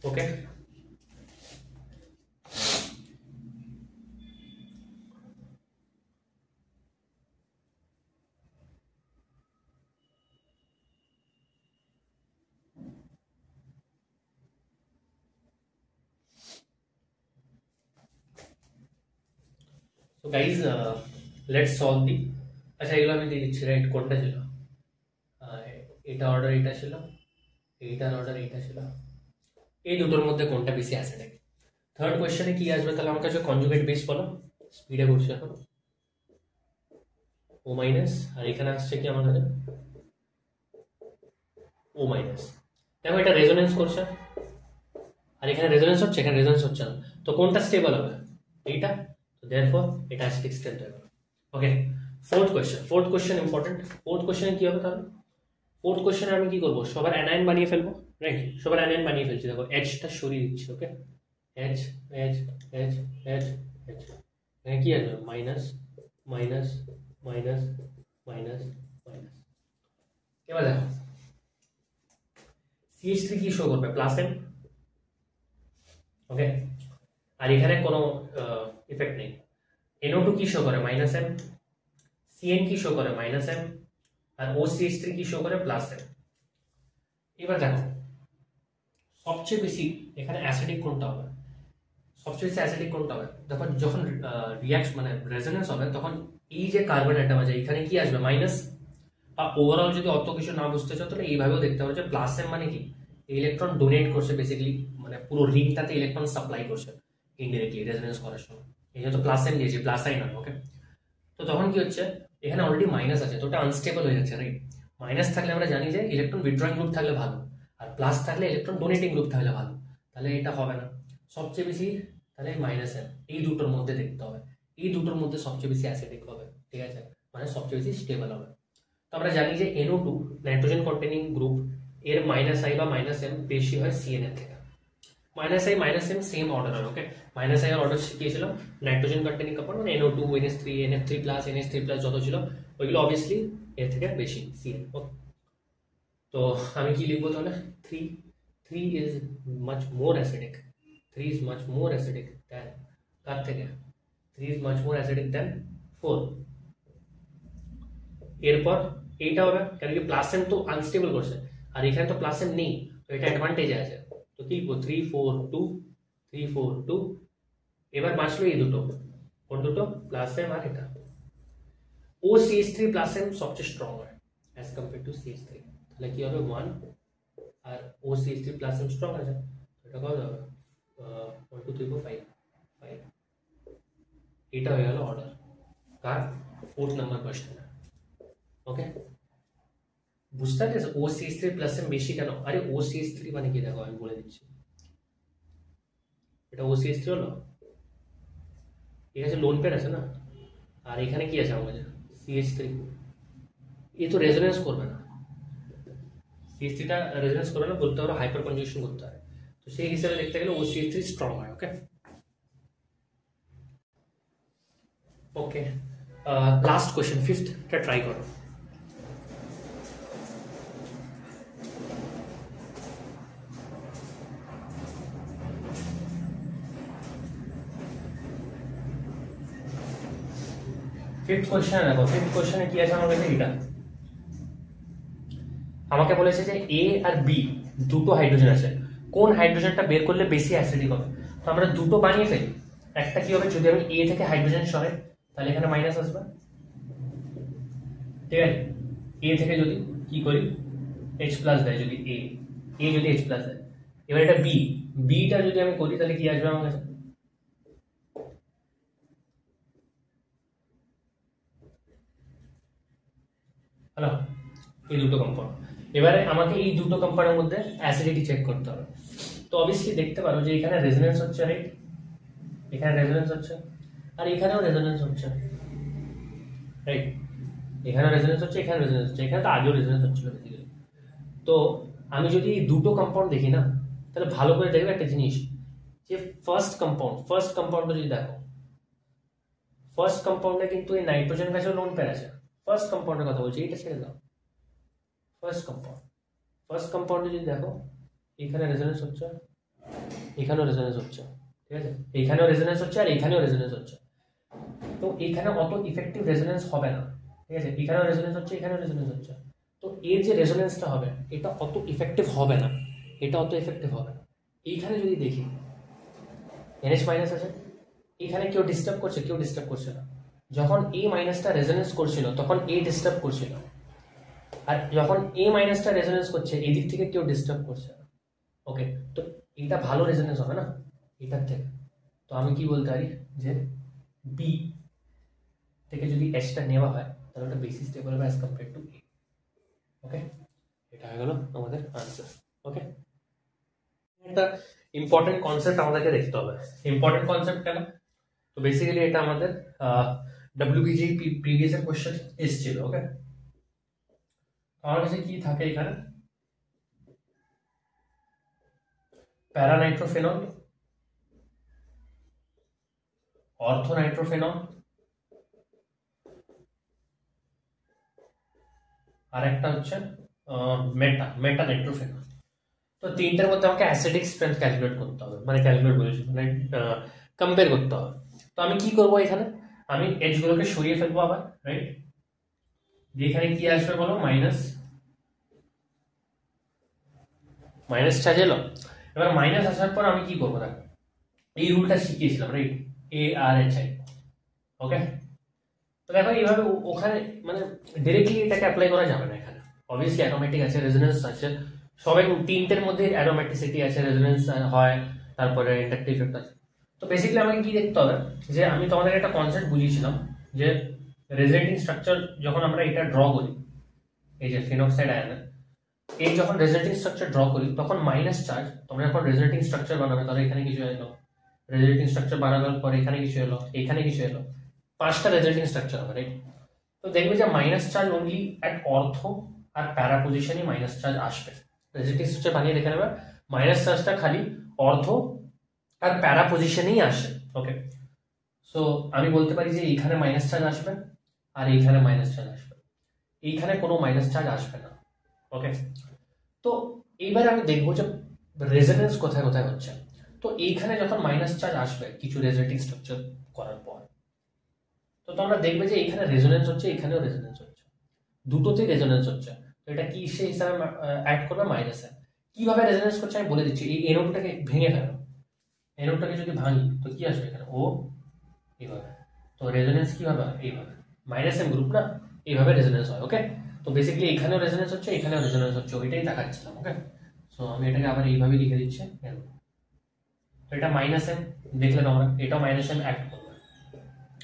ওকে, তো গাইজ লেটস সলভ দি। আচ্ছা এগুলো আমি দিয়ে দিচ্ছি, রাইট? কোনটা ছিল? এটা অর্ডার এটা ছিল, এইটার অর্ডার এইটা ছিল। এই দুটোর মধ্যে কোনটা বেশি অ্যাসিডিক? থার্ড কোয়েশ্চেনে কি আসবে তাহলে আমার কাছে কনজুগেট বেস বলো, স্পিডে করছি এখন, ও মাইনাস, আর এখানে আসছে কি আমার কাছে ও মাইনাস। দেখো এটা রেজোনেন্স করছে, আর এখানে রেজোনেন্স হচ্ছে, এখানে রেজোনেন্স হচ্ছে না, তো কোনটা স্টেবল হবে? এইটা। তো দেয়ারফর এটা অ্যাসিডিক স্টেট হয়ে গেল। ওকে, ফোর্থ কোয়েশ্চেন ইম্পর্টেন্ট। ফোর্থ কোয়েশ্চেনে কি হবে তাহলে? ফোর্থ কোয়েশ্চেনে আমি কি করবো, সবার অ্যানায়ন বানিয়ে ফেলবো, রাইট? সবার অ্যানায়ন বানিয়ে ফেলছি, দেখো এইচটা সরিয়ে দিচ্ছি। Okay, H H H H H, এখানে কি আসবে? Minus minus minus minus minus. এবার দেখো CH3 কি শো করবে? Plus M. ওকে, আর এখানে কোনো ইফেক্ট নেই। NO2 কি শো করে? Minus M. CN কি শো করে? Minus M. আর OCH3 কি শো করে? Plus M. এবার দেখো সবচেয়ে বেশি এখানে অ্যাসিডিক কোনটা হবে? সবচেয়ে বেশি অ্যাসিডিক কোনটা হবে? দেখো যখন রিয়াকশন মানে রেজোনেন্স হবে তখন এই যে কার্বন অ্যাটম আছে এখানে কি আসবে? মাইনাস। বা ওভারঅল যদি অত কিছু না বুঝতে চাও তাহলে এইভাবেও দেখতে পারো যে প্লাস এম মানে কি, ইলেকট্রন ডোনেট করছে বেসিক্যালি, মানে পুরো রিংটাতে ইলেকট্রন সাপ্লাই করছে ইনডিরেক্টলি রেজোনেন্স করার সময়। এই জন্য প্লাস এম দিয়েছি, প্লাস আই না। ওকে, তো তখন কি হচ্ছে, এখানে অলরেডি মাইনাস আছে তো ওটা আনস্টেবল হয়ে যাচ্ছে, রাইট? মাইনাস থাকলে আমরা জানি যে ইলেকট্রন উইথড্রয়িং গ্রুপ থাকলে ভালো, আর প্লাস থাকলে ইলেকট্রন ডোনেটিং গ্রুপ থাকলে ভালো। তাহলে এটা হবে না। সবচেয়ে বেশি তাহলে মাইনাস এম, এই দুটোর মধ্যে দেখতে হবে, এই দুটোর মধ্যে সবচেয়ে বেশি অ্যাসিডিক হবে, ঠিক আছে? মানে সবচেয়ে বেশি স্টেবল হবে। তো আমরা জানি যে NO2 নাইট্রোজেন কন্টেনিং গ্রুপ, এর মাইনাস আই বা মাইনাস এম বেশি হয় CN এর থেকে। Minus I minus M same order হয়। ওকে, মাইনাস আই এর অর্ডার শিখিয়েছিলাম নাইট্রোজেন কন্টেনিং কম্পাউন্ড মানে NO2 NH3 NF3 plus NH3 plus যত ছিল ওইগুলো অবভিয়াসলি এর থেকে বেশি CN। ওকে, তো আমি কি লিখবো তাহলে? 3 is much more acidic, 3 is much more acidic than, কার থেকে? 3 is much more acidic than 4। এরপর এইটা হবে, কেন কি প্লাস এম তো আনস্টেবল করছে, আর এখানে তো প্লাস এম নেই, তো এটা অ্যাডভান্টেজে আছে। তো কি লিখবো? 3 4 2 3 4 2। এবার বাঁচলো এই দুটো, কোন দুটো? প্লাস এম আর এটা। OCH3 প্লাস এম সবচেয়ে স্ট্রং হয় অ্যাজ কম্পেয়ার টু CH3, তাহলে কি হবে? 1, আর OCH3 প্লাস এম স্ট্রং আছে, এটা কত হবে? 1 2 3 4 5 5। এটা হয়ে গেল অর্ডার কার? 4th number question. ওকে, বুঝতে পারছো OCH3 প্লাস এম বেশি কেন? আরে OCH3 মানে কি দেখো আমি বলে দিচ্ছি, এটা OCH3 হলো, ঠিক আছে? লোন পেয়ার আছে না, আর এখানে কি আছে আমাদের? CH3। এ তো রেজোনেন্স করবে না, CH3টা রেজোনেন্স করবে না, বলতে পারো হাইপার কনজুগেশন করতে হয়। তো সেই হিসাবে দেখতে গেলে OCH3 স্ট্রং হয়। ওকে ওকে, লাস্ট কোয়েশ্চেন, ফিফথটা ট্রাই করো। ফিফথ কোয়েশ্চেন দেখো, ফিফথ কোয়েশ্চেনে কি আছে আমার কাছে? এটা আমাকে বলেছে যে A আর B দুটো হাইড্রোজেন আছে, কোন হাইড্রোজেনটা বের করলে বেশি অ্যাসিডিক হবে? তো আমরা দুটো বানিয়ে ফেলি। একটা কি হবে, যদি আমি A থেকে হাইড্রোজেন সরাই তাহলে এখানে মাইনাস আসবে, ঠিক আছে? A থেকে যদি কি করি H প্লাস দেয়, যদি A যদি H প্লাস দেয়, এবার এটা বিটা যদি আমি করি তাহলে কি আসবে আমার কাছে? হ্যালো, এই দুটো কম্পাউন্ড। এবারে আমাকে এই দুটো কম্পাউন্ডের মধ্যে অ্যাসিডিটি চেক করতে হবে। তো অবভিয়াসলি দেখতে পারো যে এখানে রেজোনেন্স হচ্ছে, রাইট? এখানে রেজোনেন্স হচ্ছে, আর এখানেও রেজোনেন্স হচ্ছে, রাইট? এখানেও রেজোনেন্স হচ্ছে, এখানে রেজোনেন্স হচ্ছে, এখানে তো আগেও রেজোনেন্স হচ্ছিল বেসিক্যালি। তো আমি যদি এই দুটো কম্পাউন্ড দেখি না, তাহলে ভালো করে দেখবে একটা জিনিস, যে ফার্স্ট কম্পাউন্ডটা যদি দেখো, ফার্স্ট কম্পাউন্ডে কিন্তু এই নাইট্রোজেন গ্যাসের লোন পেয়ার আছে। ফার্স্ট কম্পাউন্ডের কথা বলছি, এটা ছেড়ে দাও। ফার্স্ট কম্পাউন্ডে যদি দেখো, এখানে রেজোনেন্স হচ্ছে, এখানেও রেজোনেন্স হচ্ছে, ঠিক আছে? এখানেও রেজোনেন্স হচ্ছে আর এখানেও রেজোনেন্স হচ্ছে। তো এখানে অত ইফেক্টিভ রেজোনেন্স হবে না, ঠিক আছে? এখানেও রেজোনেন্স হচ্ছে, এখানেও রেজোনেন্স হচ্ছে, তো এর যে রেজোনেন্সটা হবে এটা অত ইফেক্টিভ হবে না, এটা অত ইফেক্টিভ হবে না। এইখানে যদি দেখি NH মাইনাস আছে, এখানে কেউ ডিস্টার্ব করছে? কেউ ডিস্টার্ব করছে না। যখন A মাইনাসটা রেজোনেন্স করছিল তখন A ডিস্টার্ব করছিল, আর যখন A মাইনাসটা রেজোনেন্স করছে এদিক থেকে কেউ ডিস্টার্ব করছে না। ওকে, তো এটা ভালো রেজোনেন্স হবে না এটার থেকে, আমি কি বলতে পারি যে বি থেকে যদি এসটা নেওয়া হয় তাহলে ওটা বেশি স্টেবল হবে অ্যাজ কম্পেয়ার টু এ। ওকে, এটা হয়ে গেল আমাদের আনসার। ওকে, একটা ইম্পর্টেন্ট কনসেপ্ট আমাদেরকে দেখতে হবে। ইম্পর্টেন্ট কনসেপ্ট কেন? তো বেসিক্যালি এটা আমাদের ডব্লিউবিজি প্রিভিয়াস এর কোশ্চেন এসেছিল। ওকে, আমার কাছে কি থাকে এখানে, প্যারানাইট্রোফেনল, অর্থোনাইট্রোফেনল, আর একটা হচ্ছে মেটানাইট্রোফেনল। তো তিনটার মধ্যে আমাকে অ্যাসিডিক স্ট্রেংথ ক্যালকুলেট করতে হবে, মানে ক্যালকুলেট বলেছি মানে কম্পেয়ার করতে হবে। তো আমি কি করবো, এখানে আমি এজ গুলোকে সরিয়ে ফেলবো আবার, রাইট? এখানে কি আসবে বলো, মাইনাস চার্জ এলো। এবার মাইনাস আসার পর আমি কি করবো, দেখো এই রুলটা শিখিয়েছিলাম, রাইট? ARHI। ওকে, তো দেখো এইভাবে ওখানে মানে ডিরেক্টলি এটাকে অ্যাপ্লাই করা যাবে না। এখানে অবভিয়াসলি অ্যারোমেটিক আছে, রেজোনেন্স আছে, সবাই তিনটের মধ্যে অ্যারোমেটিসিটি আছে, রেজোনেন্স হয়, তারপরে ইন্ডাকটিভ ইফেক্ট আছে। তো বেসিক্যালি আমাকে কি দেখতে হবে, যে আমি তোমাদের একটা কনসেপ্ট বুঝিয়েছিলাম যে রেজোনেটিং স্ট্রাকচার যখন আমরা এটা ড্র করি, এই যে ফিনক্সাইড আয়নে এই যখন রেজোনেটিং স্ট্রাকচার ড্র করি তখন মাইনাস চার্জ, তোমরা যখন রেজোনেটিং স্ট্রাকচার বানাবে তাহলে এখানে কিছু এলো, রেজোনেটিং স্ট্রাকচার বানানোর পরে এখানে কিছু এলো, এখানে কিছু এলো, 5টা রেজোনেটিং স্ট্রাকচার হবে, রাইট? তো দেখবে যে মাইনাস চার্জ অনলি অ্যাট অর্থ আর প্যারা পজিশনে মাইনাস চার্জ আসবে। রেজোনেটিং স্ট্রাকচার বানিয়ে দেখে নেবে মাইনাস চার্জটা খালি অর্থ আর প্যারা পজিশনেই আসে। ওকে, সো আমি বলতে পারি যে এইখানে মাইনাস চার্জ আসবে আর এইখানে মাইনাস চার্জ আসবে, এইখানে কোনো মাইনাস চার্জ আসবে না। ওকে, তো এইবার আমি দেখবো যে রেজোনেন্স কোথায় কোথায় হচ্ছে। তো এইখানে যখন মাইনাস চার্জ আসবে কিছু রেজোনেটিং স্ট্রাকচার করার পর, তো তোমরা দেখবে যে এখানে রেজোনেন্স হচ্ছে, এখানেও রেজোনেন্স হচ্ছে, দুটোতেই রেজোনেন্স হচ্ছে। তো এটা কি সে হিসাবে অ্যাড করবে মাইনাসে। কিভাবে রেজোনেন্স করছে আমি বলে দিচ্ছি। এই এনোটাকে ভেঙে ফেলো, এনোটাকে যদি ভাঙি তো কি আসবে এখানে, ও এইভাবে। তো রেজোনেন্স কিভাবে হয়, এইভাবে, মাইনাস এম গ্রুপ না, এইভাবে রেজোনেন্স হয়। ওকে, তো বেসিক্যালি এখানেও রেজোনেন্স হচ্ছে, এখানেও রেজোনেন্স হচ্ছে, ওইটাই দেখাচ্ছিলাম। ওকে, সো আমি এটাকে আবার এইভাবে লিখে দিচ্ছি। তো এটা মাইনাস এম, দেখলেন আমরা, এটাও মাইনাস এম অ্যাড করবে।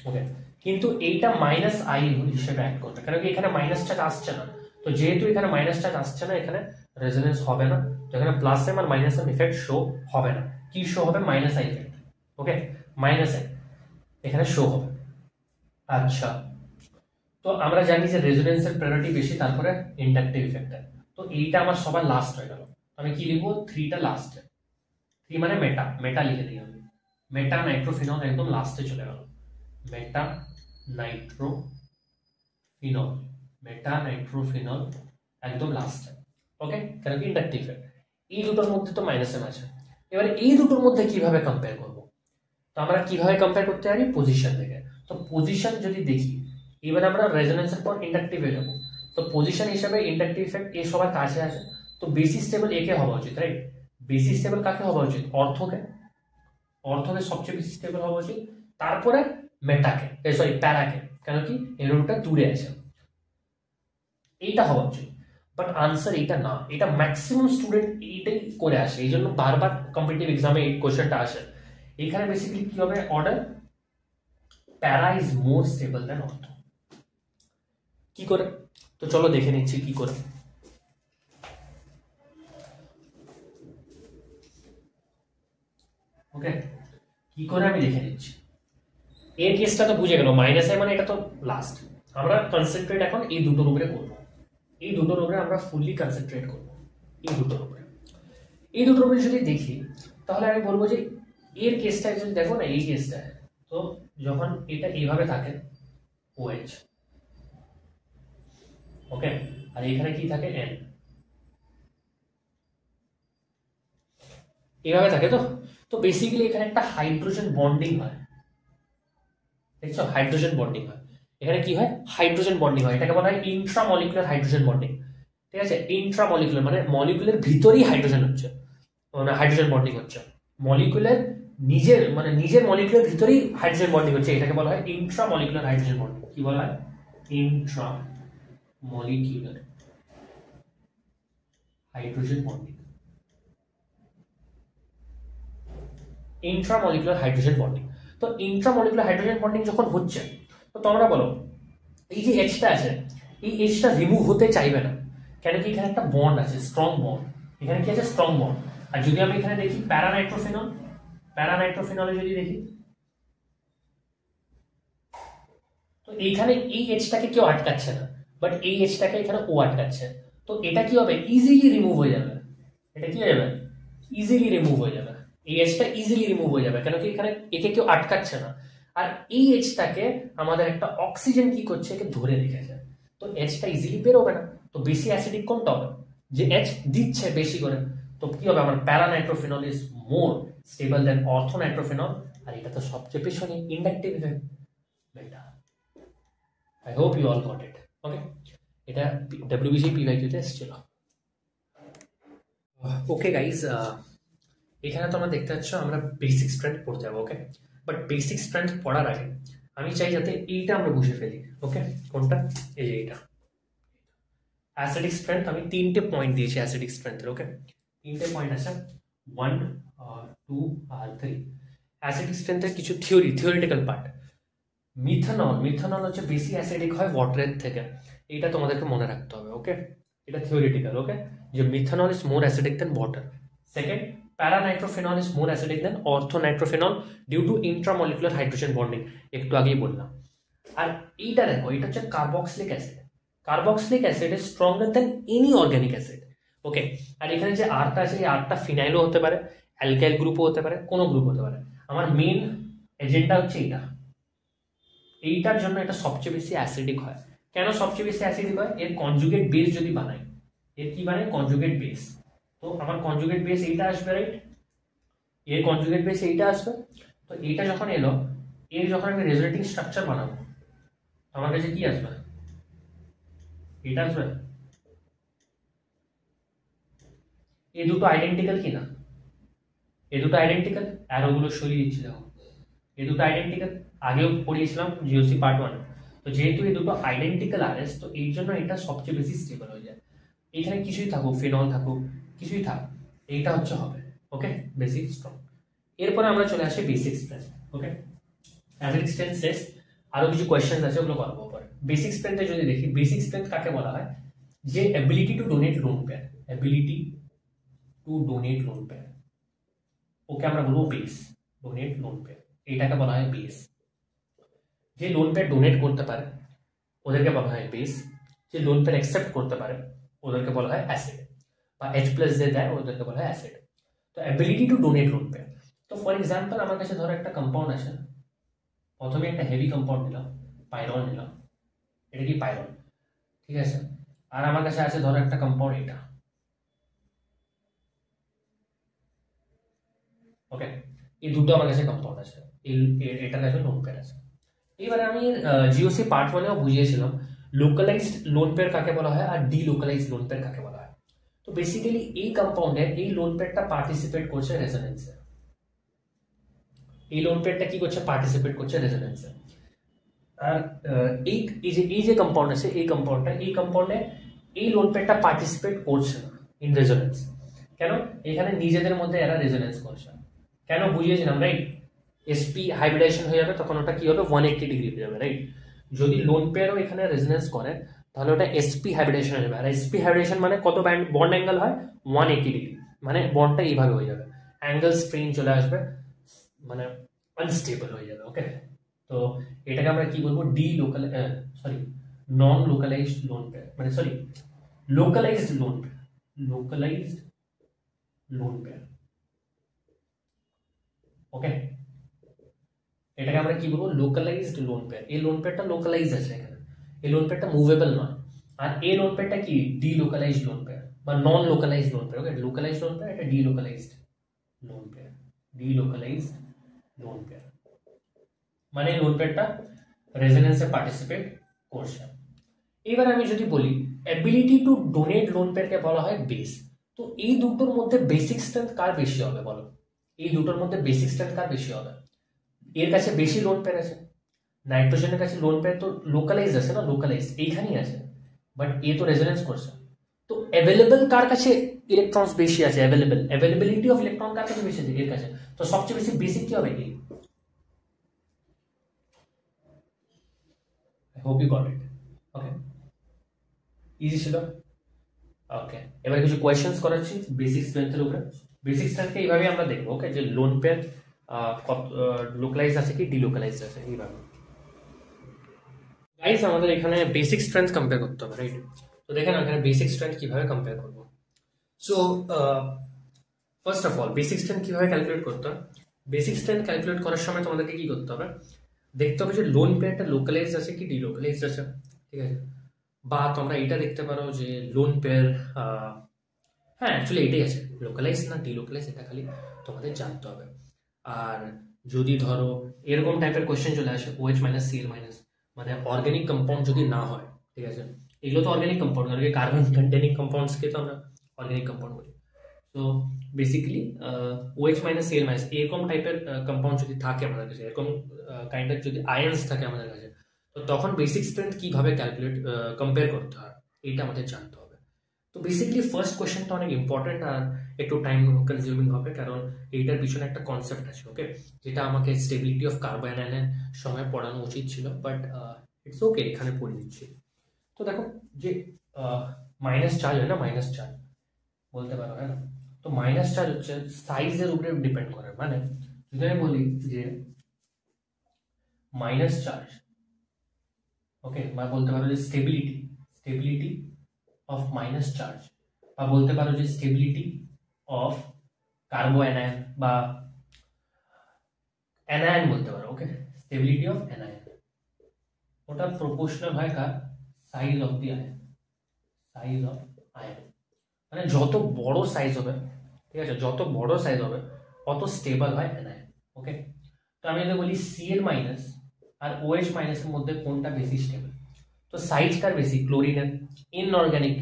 ওকে, কিন্তু এইটা মাইনাস আই হিসেবে অ্যাড করবে, কারণ কি এখানে মাইনাস চার্জ আসছে না। তো যেহেতু এখানে মাইনাস চার্জ আসছে না, এখানে রেজোনেন্স হবে না। তো এখানে প্লাস এম আর মাইনাস এম ইফেক্ট শো হবে না। কি শো হবে, minus I effect. Okay, minus M এখানে শো হবে। আচ্ছা, তো আমরা জানি যে রেজোনেন্সের প্রায়োরিটি বেশি, তারপরে ইন্ডাকটিভ ইফেক্ট। তো এইটা আমার সবার লাস্ট হয়ে গেল। আমি কি লিখবো, 3টা লাস্টে, 3 মানে মেটা লিখে দিই আমি। মেটা নাইট্রোফিনল একদম লাস্টে চলে গেল, মেটা নাইট্রোফিনল একদম লাস্টে। ওকে, কেন কি ইন্ডাকটিভ ইফেক্ট। এই দুটোর মধ্যে তো মাইনাস এম আছে। এবারে এই দুটোর মধ্যে কিভাবে কম্পেয়ার করব, তো আমরা কিভাবে কম্পেয়ার করতে পারি, পজিশন থেকে। তো পজিশন যদি দেখি, এবার আমরা রেজোনেন্সের পর ইন্ডাকটিভ এ যাবো। তো পজিশন হিসাবে ইন্ডাকটিভ ইফেক্ট এ সবার কাছে আছে। তো বেসি স্টেবল একে হওয়া উচিত, রাইট? বেসি স্টেবল কাকে হওয়া উচিত, অর্থকে সবচেয়ে বেশি স্টেবল হওয়া উচিত, তারপরে মেটাকে, সরি প্যারাকে, কেন কি এরোটা দূরে আছে, এইটা হওয়া উচিত। বাট আনসার এইটা না, এটা ম্যাক্সিমাম স্টুডেন্ট এইটাই করে আসে, এই জন্য বারবার কম্পিটিটিভ এক্সামে এই কোশ্চেনটা আসে। এখানে বেসিক্যালি কি হবে, অর্ডার প্যারা ইজ মোর স্টেবল দ্যান অর্থ। কি করে, তো চলো দেখে নিচ্ছি কি করে। ওকে, কি করে আমি দেখে নিচ্ছি। এর কেসটা তো বুঝে গেল, মাইনাস এ মানে এটা তো লাস্ট। আমরা কনসেন্ট্রেট এখন এই দুটোর উপরে করবো, এই দুটোর উপরে আমরা ফুললি কনসেন্ট্রেট করবো। এই দুটোর উপরে যদি দেখি, তাহলে আমি বলবো যে এর কেসটা যদি দেখো না, এই কেসটা, তো যখন এটা এইভাবে থাকে OH, ওকে, আর এখানে কি থাকে N, এইভাবে থাকে। তো বেসিক্যালি এখানে একটা হাইড্রোজেন বন্ডিং হয়, দেখছো, হাইড্রোজেন বন্ডিং হয়। এখানে কি হয়, হাইড্রোজেন বন্ডিং হয়, এটাকে বলা হয় ইন্ট্রামলিকুলার হাইড্রোজেন বন্ডিং। ঠিক আছে, ইন্ট্রামলিকুলার মানে মলিকুলের ভিতরেই হাইড্রোজেন হচ্ছে, মানে হাইড্রোজেন বন্ডিং হচ্ছে, মলিকুলের নিজের মলিকুলের ভিতরেই হাইড্রোজেন বন্ডিং হচ্ছে, এটাকে বলা হয় ইন্ট্রামলিকুলার হাইড্রোজেন বন্ডিং। কি বলা হয়, intramolecular hydrogen bonding. Intramolecular hydrogen bonding. তো ইন্ট্রামলিকুলার হাইড্রোজেন বন্ডিং যখন হচ্ছে, তো তোমরা বলো এই যে এইচটা আছে, এই এইচটা রিমুভ হতে চাইবে না, কেন কি এখানে একটা বন্ড আছে, স্ট্রং বন্ড, এখানে কি আছে, স্ট্রং বন্ড। আর যদি আমি এখানে দেখি প্যারানাইট্রোফেনল, প্যারানাইট্রোফেনলে যদি দেখি, তো এইখানে এই এইচটাকে কেউ আটকাচ্ছে না, বাট এই এইচটাকে এখানে ও আটকাচ্ছে। তো এটা কি হবে, ইজিলি রিমুভ হয়ে যাবে। এটা কি হয়ে যাবে, ইজিলি রিমুভ হয়ে যাবে। এই এইচটা ইজিলি রিমুভ হয়ে যাবে, কেন কি এখানে একে কেউ আটকাচ্ছে না। আর এই এইচটাকে আমাদের একটা অক্সিজেন কি করছে, একে ধরে রেখেছে। তো এইচটা ইজিলি বেরোবে না। তো বেশি অ্যাসিডিক কোনটা হবে, যে এইচ দিচ্ছে বেশি করে। তো কি হবে, আমার প্যারানাইট্রোফেনল ইজ মোর স্টেবল দেন অর্থোনাইট্রোফেনল। আর এটা তো সবচেয়ে পেছনে ইন্ডাকটিভ ইফেক্ট। বেটা, I hope you all got it. Okay, এটা ডব্লিউবিসি পিওয়াইকিউতে এসেছিল। ওকে গাইজ, এখানে তোমরা দেখতে পাচ্ছ আমরা বেসিক স্ট্রেংথ পড়তে যাবো। ওকে, বাট বেসিক স্ট্রেংথ পড়ার আগে আমি চাই যাতে এইটা আমরা বুঝে ফেলি। ওকে, কোনটা, এই যে এইটা অ্যাসিডিক স্ট্রেংথ। আমি 3টে পয়েন্ট দিয়েছি অ্যাসিডিক স্ট্রেংথের। ওকে, 3টে পয়েন্ট আছে, 1, 2 আর 3। অ্যাসিডিক স্ট্রেংথের কিছু থিওরিটিক্যাল পার্ট। মিথানল হচ্ছে বেশি অ্যাসিডিক হয় ওয়াটারের থেকে, এটা তোমাদেরকে মনে রাখতে হবে। ওকে, এটা থিওরিটিক্যাল। ওকে, যে methanol is more acidic than water. Second, paranitrophenol is more acidic than orthonitrophenol due to intramolecular hydrogen bonding, একটু আগেই বললাম। আর এইটা দেখো, এটা হচ্ছে carboxylic acid. Carboxylic acid is stronger than any organic acid. Okay, আর এখানে যে আরটা আছে, এই আরটা ফিনাইলও হতে পারে, অ্যালকাইল গ্রুপও হতে পারে, কোনো গ্রুপ হতে পারে। আমার মেন এজেন্ডা হচ্ছে এইটা। এইটার জন্য এটা সবচেয়ে বেশি অ্যাসিডিক হয়। কেন সবচেয়ে বেশি অ্যাসিডিক হয়, এর কনজুগেট বেস যদি বানাই, এর কি বানাই, কনজুগেট বেস। তো আমার কনজুগেট বেস এইটা আসবে, রাইট, এর কনজুগেট বেস এইটা আসবে। তো এইটা যখন এলো, এর যখন আমি রেজোনেটিং স্ট্রাকচার বানাবো, আমার কাছে কি আসবে, এটা আসবে। এই দুটো আইডেন্টিক্যাল কি না, এই দুটো আইডেন্টিক্যাল, অ্যারোগুলো সরিয়ে দিচ্ছি দেখো, এই দুটো আইডেন্টিক্যাল, আগেও পড়িয়েছিলাম জিওসি পার্ট 1। তো যেহেতু এই দুটো আইডেন্টিক্যাল আরএস, তো এই জন্য এটা সবচেয়ে বেশি স্টেবল হয়ে যায়। এখানে কিছুই থাকুক, ফেনল থাকুক, কিছুই থাক, এইটা হচ্ছে হবে। ওকে, বেসিক স্ট্রং। এরপরে আমরা চলে আসি বেসিক স্ট্রেংথ। ওকে, অ্যাসিডিক স্ট্রেংথ শেষ, আরো কিছু কোয়েশ্চেন আছে, ওগুলো করবো পরে। বেসিক স্ট্রেংথে যদি দেখি, বেসিক স্ট্রেংথ কাকে বলা হয়, যে ability to donate lone pair, ability to donate lone pair, okay আমরা বলবো বেস, ডোনেট লোন পেয়ার, এইটাকে বলা হয় বেস। যে লোন পেয়ার ডোনেট করতে পারে ওদেরকে বলা হয় বেস, যে লোন পেয়ার অ্যাকসেপ্ট করতে পারে ওদেরকে বলা হয় অ্যাসিড, বা H+ যে দেয় ওদেরকে বলা হয় অ্যাসিড। তো ability to donate lone pair, তো ফর এক্সাম্পল আমার কাছে ধরো একটা কম্পাউন্ড আছে, প্রথমে একটা হেভি কম্পাউন্ড নিলাম, পাইরন নিলাম, এটা কি পাইরন, ঠিক আছে। আর আমার কাছে আছে ধরো একটা কম্পাউন্ড এটা, ওকে, এই দুটো আমার কাছে কম্পাউন্ড আছে, এটার কাছে লোন পেয়ার আছে। এবারে আমি জিওসি পার্ট 1-এও বুঝিয়েছিলাম লোকালাইজড লোন পেয়ার কাকে বলা হয় আর ডিলোকালাইজড লোন পেয়ার কাকে বলা হয়। তো বেসিক্যালি এই কম্পাউন্ডে এই লোন পেয়ারটা পার্টিসিপেট করছে রেজোনেন্সে, এই লোন পেয়ারটা কি করছে, পার্টিসিপেট করছে রেজোনেন্সে। আর এই যে কম্পাউন্ড আছে, এই কম্পাউন্ডে এই লোন পেয়ারটা পার্টিসিপেট করছে না ইন রেজোনেন্স। কেন, এখানে নিজেদের মধ্যে এরা রেজোনেন্স করছে। কেন বুঝিয়েছিলাম, রাইট, sp হাইব্রিডেশন হয়ে যাবে, তখন ওটা কি হবে, 180 ডিগ্রি হয়ে যাবে, রাইট। যদি লোন পেয়ারও এখানে রেজোনেন্স করে তাহলে ওটা sp হাইব্রিডেশন হয়ে যাবে। আর sp হাইব্রিডেশন মানে কত বন্ড অ্যাঙ্গেল হয়, 180 ডিগ্রি, মানে বন্ডটা এইভাবে হয়ে যাবে, অ্যাঙ্গেল স্ট্রেন চলে আসবে, মানে আনস্টেবল হয়ে যাবে। ওকে, তো এটাকে আমরা কি বলবো, নন লোকালাইজড লোন পেয়ার, মানে লোকালাইজড লোন পেয়ার। ওকে, এটাকে আমরা কি বলবো, লোকালাইজড লোন পেয়ার। এই লোন পেয়ারটা লোকালাইজ আছে এখানে, এই লোন পেয়ারটা মুভেবল নয়। আর এই লোন পেয়ারটা কি, ডিলোকালাইজড লোন পেয়ার বা নন লোকালাইজড লোন পেয়ার। ওকে, লোকালাইজড লোন পেয়ার, এটা delocalised lone pair, delocalised lone pair মানে লোন পেয়ারটা রেজোনেন্সে পার্টিসিপেট করছে। এবার আমি যদি বলি অ্যাবিলিটি টু ডোনেট লোন পেয়ারকে বলা হয় বেস। তো এই দুটোর মধ্যে বেসিক স্ট্রেংথ কার বেশি হবে বলো, এই দুটোর মধ্যে বেসিক স্ট্রেংথ কার বেশি হবে, এর কাছে বেশি লোন পেয়ার আছে, নাইট্রোজেনের কাছে লোন পেয়ার তো লোকালাইজ আছে না, লোকালাইজ এইখানেই আছে, বাট এ তো রেজোনেন্স করছে। তো অ্যাভেলেবল কার কাছে ইলেকট্রনস বেশি আছে, অ্যাভেলেবিলিটি অফ ইলেকট্রন কার কাছে বেশি আছে, এর কাছে। তো সবচেয়ে বেশি বেসিক কি হবে, A. I hope you got it. Okay, easy ছিল। ওকে, এবার কিছু কোয়েশ্চেন্স করাচ্ছি বেসিক স্ট্রেংথের উপরে। বেসিক স্ট্রেংথকে এইভাবে আমরা দেখবো, ওকে, যে লোন পেয়ার লোকালাইজ আছে কি ডিলোকালাইজড আছে, এইভাবে। গাইস আমাদের এখানে বেসিক স্ট্রেংথ কম্পেয়ার করতে হবে, রাইট? তো দেখেন এখানে বেসিক স্ট্রেংথ কিভাবে কম্পেয়ার করবো। So first of all basic strength কিভাবে ক্যালকুলেট করতে হবে। বেসিক স্ট্রেংথ ক্যালকুলেট করার সময় তোমাদেরকে কি করতে হবে, দেখতে হবে যে লোন পেয়ারটা লোকালাইজড আছে কি ডিলোকালাইজড আছে, ঠিক আছে? বা তোমরা এটা দেখতে পারো যে লোন পেয়ার, হ্যাঁ অ্যাকচুয়ালি এটাই আছে, লোকালাইজ না ডিলোকালাইজ, এটা খালি তোমাদের জানতে হবে। আর যদি ধরো এরকম টাইপের কোয়েশ্চেন চলে আসে OH মাইনাস Cl মাইনাস, মানে অর্গানিক কম্পাউন্ড যদি না হয়, ঠিক আছে, এগুলো তো অর্গানিক কম্পাউন্ড, কার্বন কন্টেনিং কম্পাউন্ডসকে তো আমরা অর্গানিক কম্পাউন্ড বলি। তো basically OH minus Cl minus এরকম টাইপের কম্পাউন্ড যদি থাকে আমাদের কাছে, এরকম কাইন্ড অফ যদি আয়ন্স থাকে আমাদের কাছে, তো তখন বেসিক স্ট্রেংথ কিভাবে ক্যালকুলেট কম্পেয়ার করতে হয় এইটা আমাদের জানতে হবে। তো বেসিক্যালি ফার্স্ট কোয়েশ্চেনটা অনেক ইম্পর্টেন্ট আর একটু টাইম কনজিউমিং হবে, কারণ এইটার পিছনে একটা কনসেপ্ট আছে, ওকে, যেটা আমাকে স্টেবিলিটি অফ কার্বোঅ্যানায়নের সময় পড়ানো উচিত ছিল, বাট ইটস ওকে, এখানে পড়ে দিচ্ছি। তো দেখো যে মাইনাস চার্জ হয় না, মাইনাস চার্জ বলতে পারো, হ্যাঁ না? তো মাইনাস চার্জ হচ্ছে সাইজের উপরে ডিপেন্ড করে, মানে যদি আমি বলি যে মাইনাস চার্জ, ওকে, বা বলতে পারো যে স্টেবিলিটি অফ মাইনাস চার্জ, বা বলতে পারো যে স্টেবিলিটি অফ কার্বোঅ্যানায়ন বা অ্যানায়ন বলতে পারো, ওকে, স্টেবিলিটি অফ অ্যানায়ন, ওটা প্রপোর্শনাল হয় কার, size of the ion, size of ion, মানে যত বড় সাইজ হবে, ঠিক আছে, যত বড় সাইজ হবে অত স্টেবল হয় অ্যানায়ন, ওকে। তো আমি যদি বলি Cl মাইনাস আর OH মাইনাসের মধ্যে কোনটা বেশি স্টেবল, তো সাইজ কার বেশি, ক্লোরিনের। ইনঅর্গানিক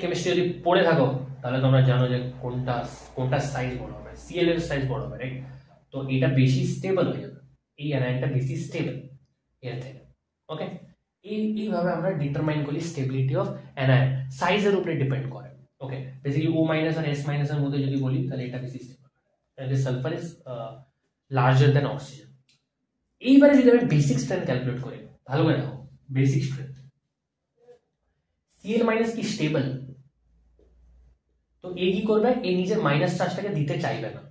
কেমিস্ট্রি যদি পড়ে থাকো তাহলে তোমরা জানো যে কোনটা সাইজ বড় হবে, Cl এর সাইজ বড় হবে, রাইট? তো এটা বেশি স্টেবল হয়ে যাবে, এই অ্যানায়নটা বেশি স্টেবল এর থেকে, ওকে। এইভাবে আমরা ডিটারমাইন করি স্টেবিলিটি অফ অ্যানায়ন, সাইজের উপরে ডিপেন্ড করে, ওকে। বেসিক্যালি O মাইনাস আর S মাইনাস এর মধ্যে যদি বলি তাহলে এটা বেশি স্টেবল, তাহলে sulphur is larger than oxygen. এইবারে যদি আমি বেসিক স্ট্রেংথ ক্যালকুলেট করি, ভালো করে দেখো বেসিক স্ট্রেংথ, Cl মাইনাস কি স্টেবল, তো এ কি করবে, এ নিজের মাইনাস চার্জটাকে দিতে চাইবে না,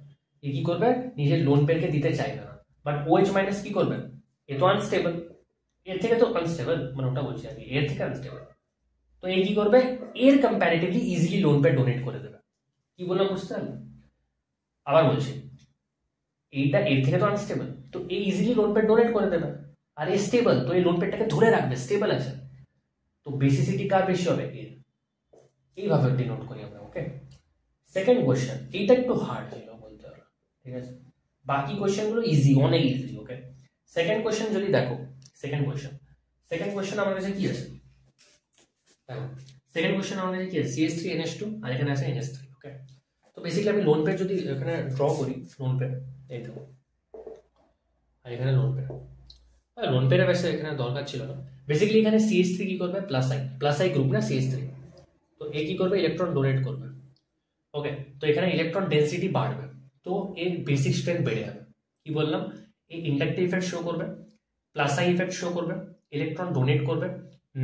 এ কি করবে, নিজের লোন পেয়ারকে দিতে চাইবে না। বাট OH মাইনাস কি করবে, এ তো আনস্টেবল, এর থেকে তো আনস্টেবল, মানে ওটা বলছি আর কি, এর থেকে আনস্টেবল, তো এ কি করবে, এর comparatively easily lone pair donate করে দেবে। কি বললাম বুঝতে পারলে? আবার বলছি, এইটা এর থেকে তো আনস্টেবল, তো এই ইজিলি লোন পেয়ার ডোনেট করে দেবে, আর এ স্টেবল, তো এই লোন পেয়ারটাকে ধরে রাখবে, স্টেবল আছে, তো বেসিসিটি কার বেশি হবে, এর। এইভাবে ডিনোট করি আমরা, ওকে। সেকেন্ড কোশ্চেন, এইটা একটু হার্ড ছিল বলতে পারো, ঠিক আছে, বাকি কোশ্চেন গুলো ইজি, অনেক ইজি, ওকে। সেকেন্ড কোশ্চেন যদি দেখো, সেকেন্ড কোশ্চেন আমার কাছে কি আছে, দেখো সেকেন্ড কোশ্চেন আমার কাছে কি আছে, CH3NH2 আর এখানে আছে NH3, ওকে। তো বেসিক্যালি আমি লোন পেয়ার যদি এখানে ড্র করি, লোন পেয়ার এই দেখো, আর এখানে লোন পেয়ার বেশি এখানে দরকার ছিল না। বেসিক্যালি এখানে CH3 কি করবে, প্লাস আই গ্রুপ না CH3, তো এ কি করবে, ইলেকট্রন ডোনেট করবে, ওকে। তো এখানে ইলেকট্রন ডেন্সিটি বাড়বে, তো এর বেসিক স্ট্রেংথ বেড়ে যাবে। কি বললাম, এই ইন্ডাকটিভ ইফেক্ট শো করবে, প্লাস আই ইফেক্ট শো করবে, ইলেকট্রন ডোনেট করবে,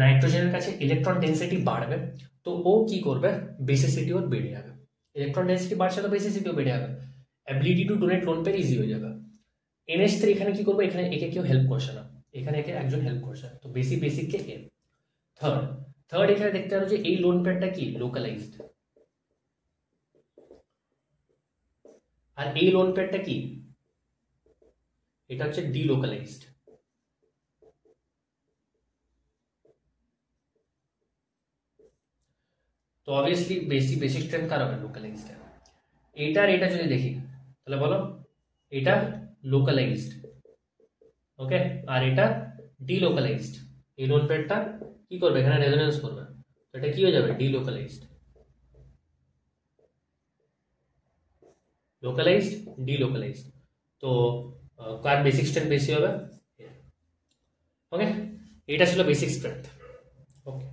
নাইট্রোজেনের কাছে ইলেকট্রন ডেন্সিটি বাড়বে, তো ও কি করবে, বেসিসিটিও বেড়ে যাবে, ইলেকট্রন ডেন্সিটি বাড়ছে তো বেসিসিটিও বেড়ে যাবে, ability to donate lone pair easy হয়ে যাবে। NH3 এখানে কি করবে, এখানে একে কেউ হেল্প করছে না, এখানে একে একজন হেল্প করছে, তো বেসিককে এ। থার্ড এখানে দেখতে পারো যে এই লোন পেয়ারটা কি লোকালাইজড, আর এই লোন পেয়ারটা কি, এটা হচ্ছে ডিলোকালাইজড। তো অবভিয়াসলি বেসিক স্ট্রেংথ কার হবে, লোকালাইজড। এইটা আর এটা যদি দেখি তাহলে বলো, এটা লোকালাইজড, ওকে, আর এটা ডিলোকালাইজড। এই লোন পেয়ারটা কি করবে, এখানে রেজোনেন্স করবে, তো এটা কি হয়ে যাবে, ডিলোকালাইজড, ডিলোকালাইজড। তো কার বেসিক স্ট্রেংথ বেশি হবে, ওকে। এটা ছিল বেসিক স্ট্রেংথ, ওকে।